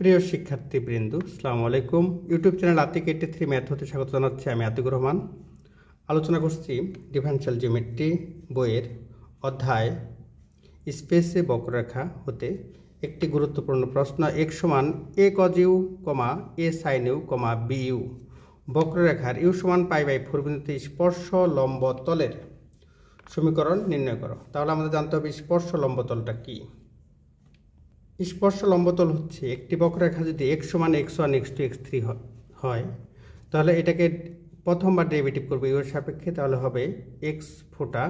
প্রিয় শিক্ষার্থীবৃন্দ, আসসালামু আলাইকুম। ইউটিউব চ্যানেল আতিক 83 ম্যাথ হতে স্বাগত জানাচ্ছি। আমি আতিকুর রহমান। আলোচনা করছি ডিফারেনশিয়াল জিওমেট্রি বইয়ের অধ্যায় স্পেসে বক্ররেখা হতে একটি গুরুত্বপূর্ণ প্রশ্ন। x সমান a cos u, a sin u, bu বক্ররেখার u সমান π/4 বিন্দুতে স্পর্শ লম্ব তলের সমীকরণ নির্ণয় করো। তাহলে আমাদের জানতে হবে স্পর্শ লম্ব তলটা কি। স্পর্শ লম্বতল হচ্ছে একটি বক্ররেখা যদি x সমান x1 x2 x3 হয়, তাহলে এটাকে প্রথমবার ডেরিভেটিভ করবে u এর সাপেক্ষে, তাহলে হবে x ফোঁটা,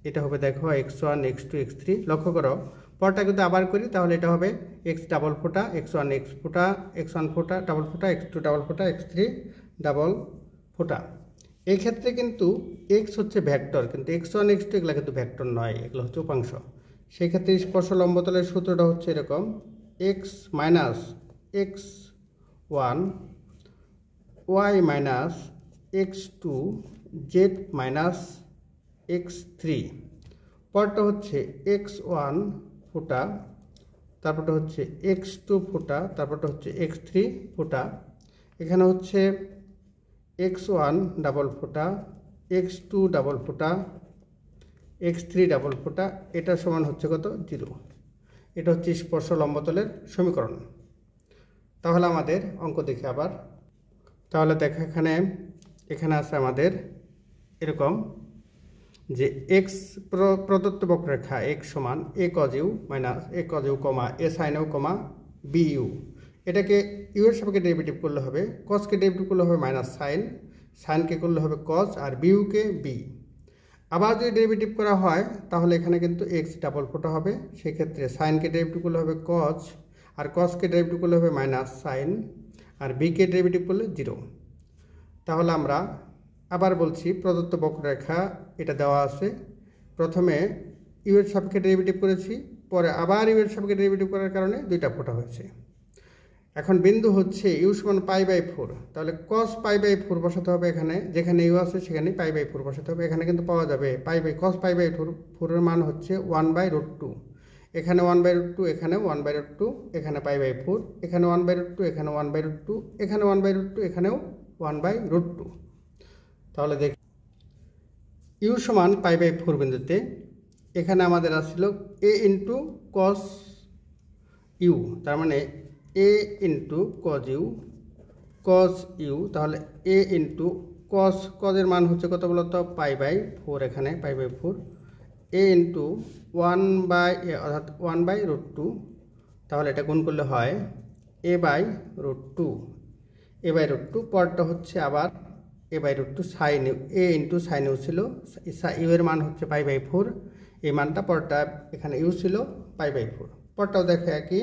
এটা হবে দেখো x1 x2 x3। লক্ষ্য করো পরটা যদি আবার করি তাহলে এটা হবে x ডাবল ফোঁটা, x1 x ফোঁটা, x1 ফোঁটা ডাবল ফোঁটা, x2 ডাবল ফোঁটা, x3 ডাবল ফোঁটা। এই ক্ষেত্রে কিন্তু x হচ্ছে ভেক্টর, কিন্তু x1 x2 এগুলো কিন্তু ভেক্টর নয়, এগুলো হচ্ছে উপাংশ। সেই ক্ষেত্রে স্পর্শ লম্বতলের সূত্রটা হচ্ছে এরকম: x minus x1 y minus x2 z minus x3। পরটা হচ্ছে x1 ফোঁটা, তারপরটা হচ্ছে x2 ফোঁটা, তারপরটা হচ্ছে x3 ফোঁটা। এখানে হচ্ছে x1 ডাবল ফোঁটা, x2 ডাবল ফোঁটা, x3 ডাবল ফোঁটা। এটা সমান হচ্ছে কত? 0। এটা হচ্ছে স্পর্শ লম্বতলের সমীকরণ। তাহলে আমাদের অঙ্ক দেখি আবার। তাহলে দেখো এখানে আছে আমাদের এরকম যে x প্রদত্ত বক্ররেখা x সমান a cos u minus a cos u, a sin u, bu। এটাকে u এর সাপেক্ষে ডেরিভেটিভ করলে হবে cos কে ডেরিভেটিভ করলে হবে মাইনাস sin কে করলে হবে cos, আর bu কে b। আবার যদি ডেরিভেটিভ করা হয় তাহলে এখানে কিন্তু x ডাবল ফোঁটা হবে। সেক্ষেত্রে sin কে ডেরিভেটিভ করলে হবে cos, আর cos কে ডেরিভেটিভ করলে হবে মাইনাস sin, আর b কে ডেরিভেটিভ করলে 0। তাহলে আমরা আবার বলছি, প্রদত্ত বক্ররেখা এটা দেওয়া আছে, প্রথমে ইউ এর সাপেক্ষে ডেরিভেটিভ করেছি, পরে আবার ইউ এর সাপেক্ষে ডেরিভেটিভ করার কারণে দুইটা ফোঁটা হয়েছে। এখন বিন্দু হচ্ছে ইউ সমান π/4, তাহলে cos π/4 বসাতে হবে এখানে, যেখানে ইউ আছে সেখানে π/4 বসাতে হবে। এখানে কিন্তু পাওয়া যাবে cos π/4 এর মান হচ্ছে 1/√2। এখানে 1/√2, এখানে 1/√2, এখানে π/4, এখানে 1/√2, এখানে 1/√2, এখানে 1/√2, এখানেও 1/√2। তাহলে দেখি ইউ সমান π/4 বিন্দুতে এখানে আমাদের আসছিল a ইন্টু cos ইউ, তার মানে a ইন্টু cos u। তাহলে a ইন্টু cos এর মান হচ্ছে কত বলতো? π/4, এখানে π/4। a ইন্টু 1/a অর্থাৎ 1/√2, তাহলে এটা গুণ করলে হয় a/√2। পরটা হচ্ছে আবার a/√2 sin u, a into sin u ছিল, ইউ এর মান হচ্ছে π/4, এই মানটা পরটা এখানে ইউ ছিল π/4। পরটাও দেখো একই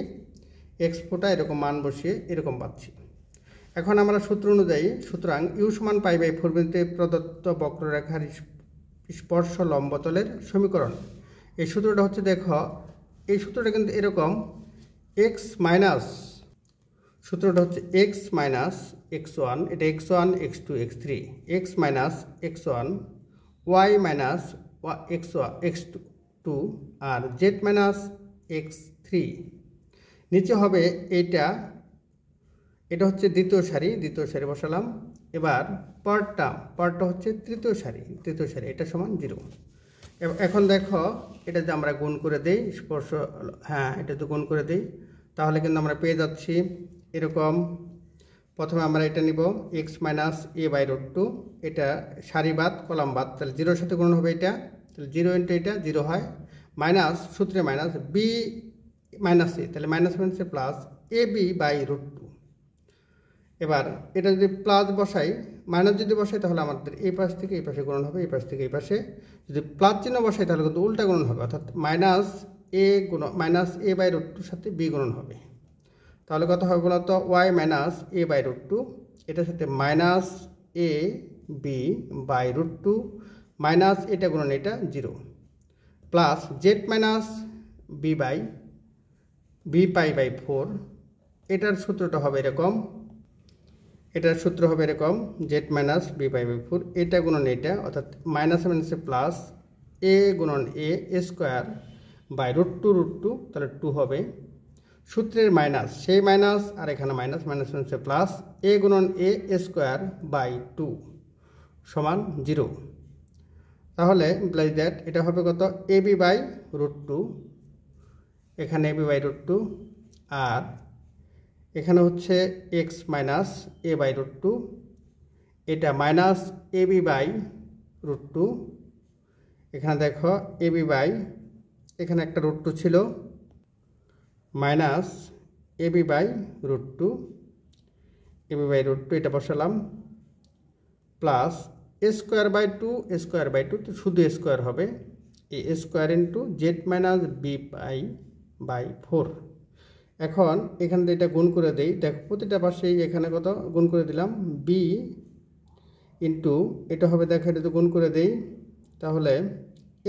x ফোঁটা, এরকম মান বসিয়ে এরকম পাচ্ছি। এখন আমরা সূত্র অনুযায়ী, সুতরাং ইউ সমান π/4 বিন্দুতে প্রদত্ত বক্ররেখার স্পর্শ লম্বতলের সমীকরণ। এই সূত্রটা হচ্ছে দেখো, এই সূত্রটা কিন্তু এরকম সূত্রটা হচ্ছে x মাইনাস x1, এটা x1 x2 x3, x minus x1 y minus x2 আর z মাইনাস x3। নিচে হবে এটা হচ্ছে দ্বিতীয় সারি বসালাম। এবার পরটা হচ্ছে তৃতীয় সারি, এটা সমান 0। এখন দেখো এটা যে আমরা গুণ করে দেই এটা তো গুণ করে দেই, তাহলে কিন্তু আমরা পেয়ে যাচ্ছি এরকম। প্রথমে আমরা এটা নিব x মাইনাস a/√2, এটা সারি বাদ কলাম বাদ, তাহলে 0-এর সাথে গুণ হবে এটা, তাহলে 0 ইন্টু এটা 0 হয়, মাইনাস সূত্রে মাইনাস b মাইনাস a, তাহলে মাইনাস প্লাস ab/√2। এবার এটা যদি প্লাস বসাই, মাইনাস যদি বসাই তাহলে আমাদের এই পাশ থেকে এই পাশে গুণন হবে, এই পাশ থেকে এই পাশে। যদি প্লাস চিহ্ন বসাই তাহলে কিন্তু উল্টা গুণন হবে, অর্থাৎ মাইনাস a/√2 সাথে b গুণন হবে। তাহলে কত হবে বলতো? y মাইনাস a/√2, এটার সাথে মাইনাস ab/√2, মাইনাস এটা গুণন এটা 0, প্লাস z মাইনাস b/4। এটার সূত্রটা হবে এরকম, z মাইনাস b/4, এটা গুণন এটা, অর্থাৎ মাইনাস প্লাস a গুণন a স্কোয়ার বাই √2, তাহলে 2 হবে। সূত্রের মাইনাস, সেই মাইনাস আর এখানে মাইনাস, মাইনাস হচ্ছে প্লাস, এ গুণন এ স্কোয়ার বাই 2 সমান 0। তাহলে ইমপ্লাইজ দ্যাট এটা হবে কত, এ বি বাই √2, এখানে এ বি বাই √2, আর এখানে হচ্ছে এক্স মাইনাস এ বাই √2, এটা মাইনাস এ বি বাই √2, এখানে দেখো এ বি বাই, এখানে একটা √2 ছিল, minus a b by √2, a b by √2 এটা বসালাম, plus a square by 2, a square by 2 তো শুধু স্কোয়ার হবে, a square into Z minus B pi by 4। এখন এখানে এটা গুণ করে দেই, দেখো প্রতিটা পাশেই এখানে কত গুণ করে দিলাম, বি ইন্টু এটা হবে, দেখো এটা তো গুণ করে দেই, তাহলে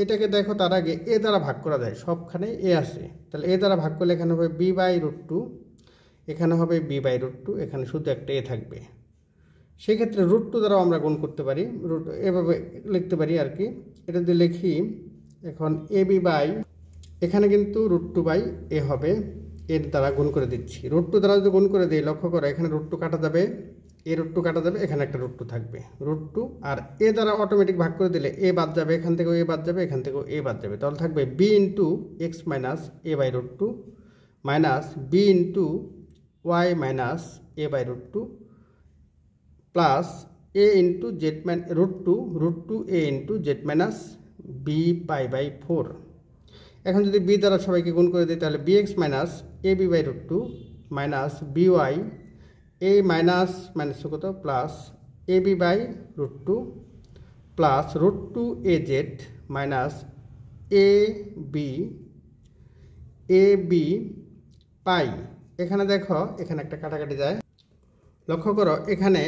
এটাকে দেখো তার আগে এ দ্বারা ভাগ করা যায়, সবখানে এ আসে, তাহলে এ দ্বারা ভাগ করলে এখানে হবে বি বাই √2, এখানে হবে বি বাই √2, এখানে শুধু একটা এ থাকবে। সেক্ষেত্রে √2 দ্বারাও আমরা গুণ করতে পারি, এভাবে লিখতে পারি আর কি। এটা যদি লিখি এখন এ বি বাই, এখানে কিন্তু √2 বাই এ হবে, এর দ্বারা গুণ করে দিচ্ছি। √2 দ্বারা যদি গুণ করে দিই, লক্ষ্য করো এখানে √2 কাটা যাবে, এ √2 কাটা যাবে, এখানে একটা √2 থাকবে, √2, আর এ দ্বারা অটোমেটিক ভাগ করে দিলে এ বাদ যাবে, এখান থেকেও এ বাদ যাবে, এখান থেকেও এ বাদ যাবে, তাহলে থাকবে B into X minus A by √2 minus B into Y minus A by √2 plus A into Z √2 A into Z minus B pi by 4। এখন যদি বি দ্বারা সবাইকে গুণ করে দিই, তাহলে b x minus a b by √2 minus b y a minus minus কত plus a b by √2 plus √2 a z minus a b pi. এখানে দেখো এখানে একটা কাটাকাটি যায়, লক্ষ্য করো এখানে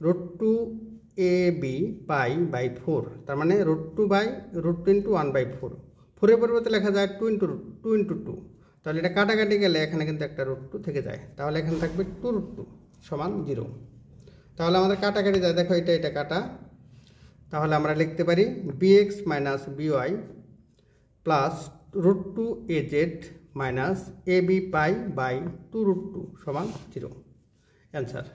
√2 এ বি পাই বাই 4, তার মানে √2 বাই √2 ইন্টু 1 বাই 4, 4-এর পরিবর্তে লেখা যায় 2 ইন্টু 2, তাহলে এটা কাটাকাটি গেলে এখানে কিন্তু একটা √2 থেকে যায়, তাহলে এখানে থাকবে 2√2 সমান 0। তাহলে আমাদের কাটাকাটি যায়, দেখো এটা এটা কাটা, তাহলে আমরা লিখতে পারি bx minus by plus √2 az minus ab pi by 2√2 সমান 0। অ্যান্সার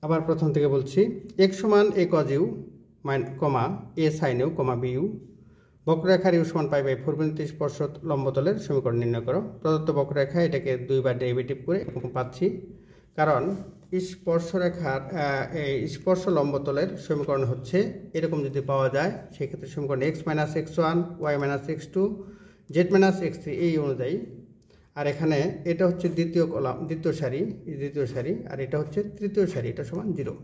আবার প্রথম থেকে বলছি, x সমান a cos u comma a sin u comma bu, বক্ররেখার u সমান পাই বাই 4 বিন্দুতে স্পর্শ লম্বতলের সমীকরণ নির্ণয় করো। প্রদত্ত বক্ররেখা এটাকে দুইবার ডেরিভেটিভ করে এরকম পাচ্ছি, কারণ স্পর্শরেখার স্পর্শ লম্বতলের সমীকরণ হচ্ছে এরকম যদি পাওয়া যায়, সেক্ষেত্রে সমীকরণ x minus x1 y minus x2 z minus x3 এই অনুযায়ী। আর এখানে এটা হচ্ছে দ্বিতীয় সারি, আর এটা হচ্ছে তৃতীয় সারি, এটা সমান 0।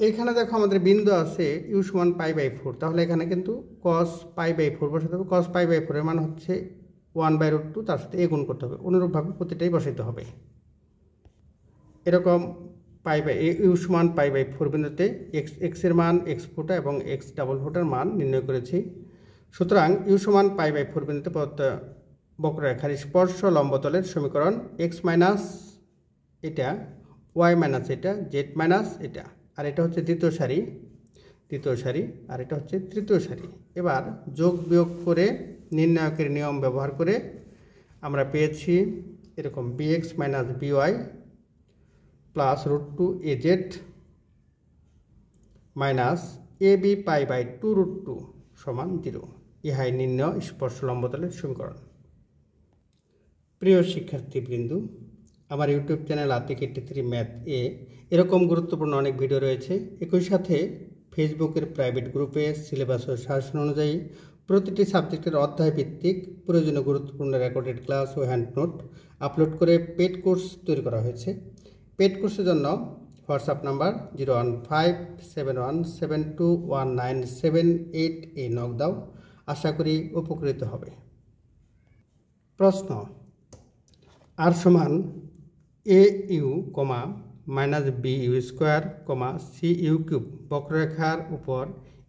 এখানে দেখো আমাদের বিন্দু আছে u সমান পাই বাই 4, তাহলে এখানে কিন্তু cos পাই বাই 4 বসাতে হবে। cos পাই বাই 4 এর মান হচ্ছে 1/√2, তার সাথে a গুণ করতে হবে, অনুরূপভাবে প্রতিটাই বসাইতে হবে। এরকম পাই বাই u সমান পাই বাই 4 বিন্দুতে x এর মান x ফুটা এবং x ডাবল ফুটার মান নির্ণয় করেছি। সুতরাং u সমান পাই বাই 4 বিন্দুতে প্রদত্ত বক্ররেখার স্পর্শ লম্বতলের সমীকরণ x মাইনাস এটা, y মাইনাস এটা, z মাইনাস এটা, আর এটা হচ্ছে দ্বিতীয় সারি, আর এটা হচ্ছে তৃতীয় সারি। এবার যোগ বিয়োগ করে নির্ণায়কের নিয়ম ব্যবহার করে আমরা পেয়েছি এরকম bx minus by plus √2 az minus ab pi by 2√2 সমান 0। ইহাই নির্ণয় স্পর্শ লম্বতলের সমীকরণ। প্রিয় শিক্ষার্থীবৃন্দ, আমার ইউটিউব চ্যানেল আতিক 83 ম্যাথ এ এরকম গুরুত্বপূর্ণ অনেক ভিডিও রয়েছে। একই সাথে ফেসবুকের প্রাইভেট গ্রুপে সিলেবাস ও শাসন অনুযায়ী প্রতিটি সাবজেক্টের অধ্যায় ভিত্তিক প্রয়োজনীয় গুরুত্বপূর্ণ রেকর্ডেড ক্লাস ও হ্যান্ড নোট আপলোড করে পেড কোর্স তৈরি করা হয়েছে। পেড কোর্সের জন্য হোয়াটসঅ্যাপ নাম্বার 01571721978 এই নক দাও, আশা করি উপকৃত হবে। প্রশ্ন, আর সমান A U comma minus B U square comma C U cube বক্ররেখার উপর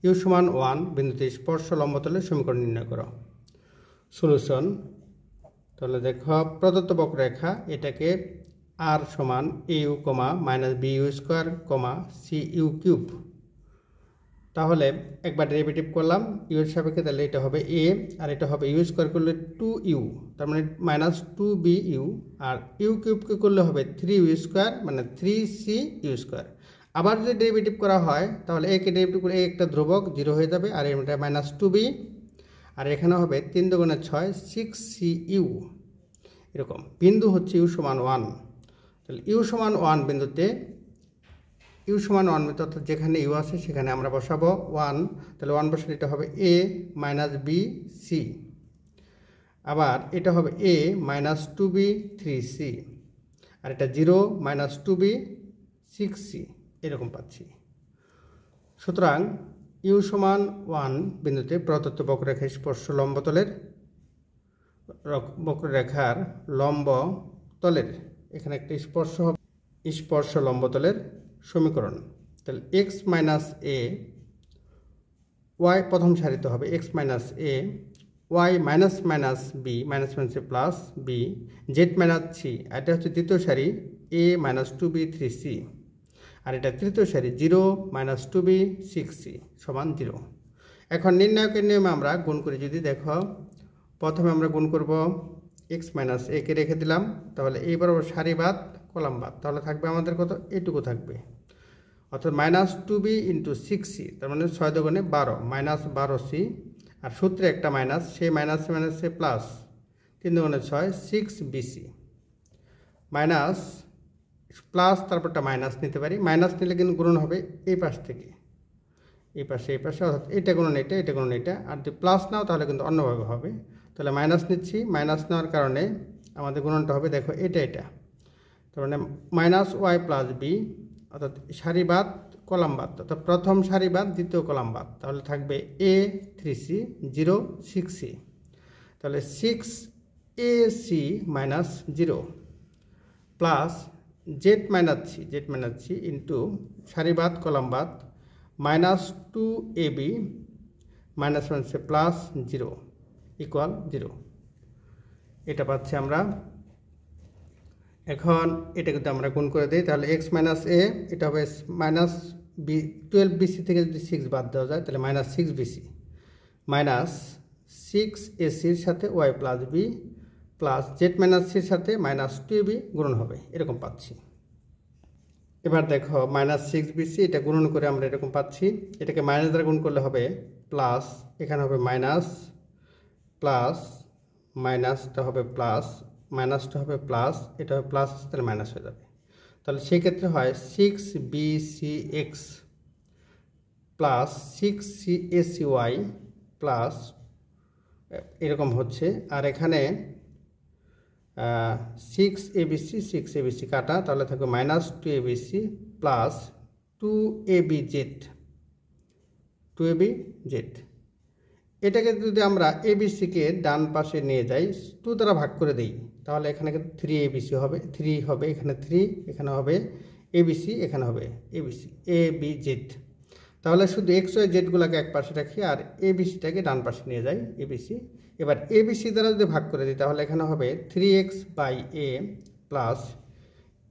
ইউ সমান 1 বিন্দুতে স্পর্শ লম্বতলের সমীকরণ নির্ণয় করো। সলিউশন, তাহলে দেখো প্রদত্ত বক্ররেখা এটাকে আর সমান A U comma minus B U square comma C U cube, তাহলে একবার ডেরিভেটিভ করলাম ইউ এর সাপেক্ষে, তাহলে এটা হবে এ আর এটা হবে ইউ স্কোয়ার করলে 2u, তার মানে মাইনাস 2bu, আর ইউ কিউবকে করলে হবে 3u স্কোয়ার মানে 3c ইউ স্কোয়ার। আবার যদি ডেরিভেটিভ করা হয় তাহলে একে ডেরিভেটিভ করে একটা ধ্রুবক 0 হয়ে যাবে, আর এটা মাইনাস 2b, আর এখানে হবে 3 দুগুণে 6 6cu। এরকম বিন্দু হচ্ছে ইউ সমান 1, তাহলে ইউ সমান 1 বিন্দুতে অর্থাৎ যেখানে ইউ আছে সেখানে আমরা বসাবো 1, তাহলে 1 বসালে এটা হবে এ মাইনাস বি সি, আবার এটা হবে এ মাইনাস 2b 3c, আর এটা 0 মাইনাস 2b 6c, এরকম পাচ্ছি। সুতরাং ইউ সমান 1 বিন্দুতে প্রদত্ত বক্ররেখা স্পর্শ বক্ররেখার লম্ব তলের এখানে একটা স্পর্শ লম্বতলের সমীকরণ। তাহলে এক্স মাইনাস এ ওয়াই প্রথম সারিতে হবে x minus a y minus minus b minus মাইনাসে plus b z minus c, এটা হচ্ছে দ্বিতীয় সারি এ মাইনাস 2b 3c, আর এটা তৃতীয় সারি 0 মাইনাস 2b 6c সমান 0। এখন নির্ণায়কের নিয়মে আমরা গুণ করি। যদি দেখো প্রথমে আমরা গুণ করব এক্স মাইনাস এ কে রেখে দিলাম, তাহলে এই বরাবর সারি বাদ কলাম বাদ, তাহলে থাকবে আমাদের কত, এটুকু থাকবে, অর্থাৎ মাইনাস 2b ইন্টু 6c, তার মানে 6 দুগুণে 12 মাইনাস 12c, আর সূত্রে একটা মাইনাস, সেই মাইনাসে প্লাস 3 দুগুণে 6 6bc, মাইনাস প্লাস তারপরটা মাইনাস নিতে পারি, মাইনাস নিলে কিন্তু গুণন হবে এই পাশ থেকে এই পাশে অর্থাৎ এটা গুণন এটা গুণন এটা, আর যদি প্লাস নাও তাহলে কিন্তু অন্যভাবে হবে। তাহলে মাইনাস নিচ্ছি, মাইনাস নেওয়ার কারণে আমাদের গুণনটা হবে দেখো এটা, তার মানে মাইনাস ওয়াই প্লাস বি, অর্থাৎ সারি বাদ কলাম বাদ, অর্থাৎ প্রথম সারি বাদ দ্বিতীয় কলাম বাদ, তাহলে থাকবে এ 3c 0 6c, তাহলে 6ac minus 0 plus Z minus C into সারি বাদ কলাম বাদ মাইনাস 2ab মাইনাস মাইনাসে প্লাস 0 ইকুয়াল 0, এটা পাচ্ছি আমরা। এখন এটা কিন্তু আমরা গুণ করে দিই, তাহলে এক্স মাইনাস এ এটা হবে মাইনাস বি 12bc থেকে যদি 6 বাদ দেওয়া যায় তাহলে মাইনাস 6bc মাইনাস 6ac-র সাথে y plus b plus Z minus সির সাথে মাইনাস 2ab গুণন হবে, এরকম পাচ্ছি। এবার দেখো মাইনাস 6bc এটা গুণন করে আমরা এরকম পাচ্ছি, এটাকে মাইনাস দ্বারা গুণ করলে হবে প্লাস, এখানে হবে মাইনাস প্লাস মাইনাসটা হবে প্লাস, মাইনাসটা হবে প্লাস, এটা হবে প্লাস, তাহলে মাইনাস হয়ে যাবে। তাহলে সেই ক্ষেত্রে হয় 6bcx প্লাস 6cacy প্লাস এরকম হচ্ছে, আর এখানে 6abc কাটা, তাহলে থাকবে মাইনাস 2abc প্লাস 2abz। এটাকে যদি আমরা এবিসিকে ডান পাশে নিয়ে যাই 2 দ্বারা ভাগ করে দিই, তাহলে এখানে 3abc হবে, 3 হবে এখানে 3, এখানে হবে এবিসি, এখানে হবে এবিসি abz। তাহলে শুধু এক্স ওয়াই জেডগুলোকে এক পাশে রাখি আর এবিসিটাকে ডান পাশে নিয়ে যাই এবিসি। এবার এবিসি দ্বারা যদি ভাগ করে দিই তাহলে এখানে হবে 3x/a প্লাস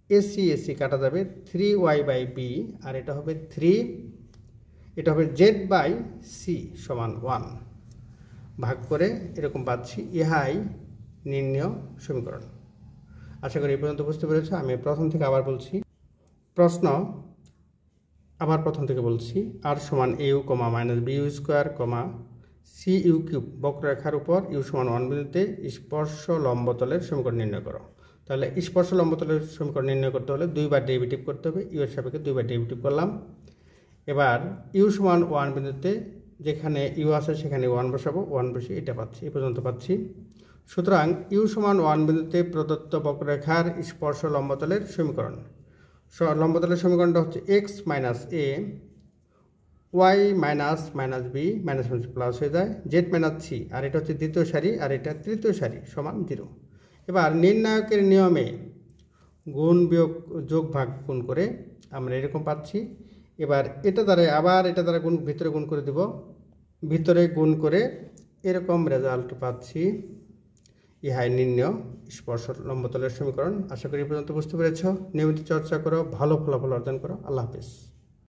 এসি কাটা যাবে 3y/b, আর এটা হবে 3, এটা হবে z/c সমান 1 ভাগ করে এরকম পাচ্ছি। ইহাই নির্ণয় সমীকরণ। আশা করি এই পর্যন্ত বুঝতে পেরেছ। আমি প্রথম থেকে আবার বলছি, প্রশ্ন আবার প্রথম থেকে বলছি, আর সমান au, মাইনাস বিউ স্কোয়ার, সিইউ কিউব বক্ররেখার উপর ইউ সমান 1 বিন্দুতে স্পর্শ লম্বতলের সমীকরণ নির্ণয় করো। তাহলে স্পর্শ লম্বতলের সমীকরণ নির্ণয় করতে হলে 2 বার ডেরিভেটিভ করতে হবে, ইউ এর সাপেক্ষে 2 বার ডেরিভেটিভ করলাম। এবার ইউ সমান 1 বিন্দুতে যেখানে ইউ আছে সেখানে 1 বসাবো, 1 বসে এটা পাচ্ছি, এই পর্যন্ত পাচ্ছি। সুতরাং ইউ সমান 1 বিন্দুতে প্রদত্ত বক্ররেখার স্পর্শ লম্বতলের সমীকরণ, লম্বতলের সমীকরণটা হচ্ছে x minus a y minus b minus plus হয়ে যায় জেড মাইনাস সি, আর এটা হচ্ছে দ্বিতীয় সারি আর এটা তৃতীয় সারি সমান 0। এবার নির্ণায়কের নিয়মে গুণ বিয়োগ যোগ ভাগ গুণ করে আমরা এরকম পাচ্ছি। এবার এটা দ্বারা আবার এটা দ্বারা গুণ ভিতরে গুণ করে দেব, ভিতরে গুণ করে এরকম রেজাল্ট পাচ্ছি। ইহাই নির্ণয় স্পর্শ লম্বতলের সমীকরণ। আশা করি এই পর্যন্ত বুঝতে পেরেছ। নিয়মিত চর্চা করো, ভালো ফলাফল অর্জন করো। আল্লাহ হাফেজ।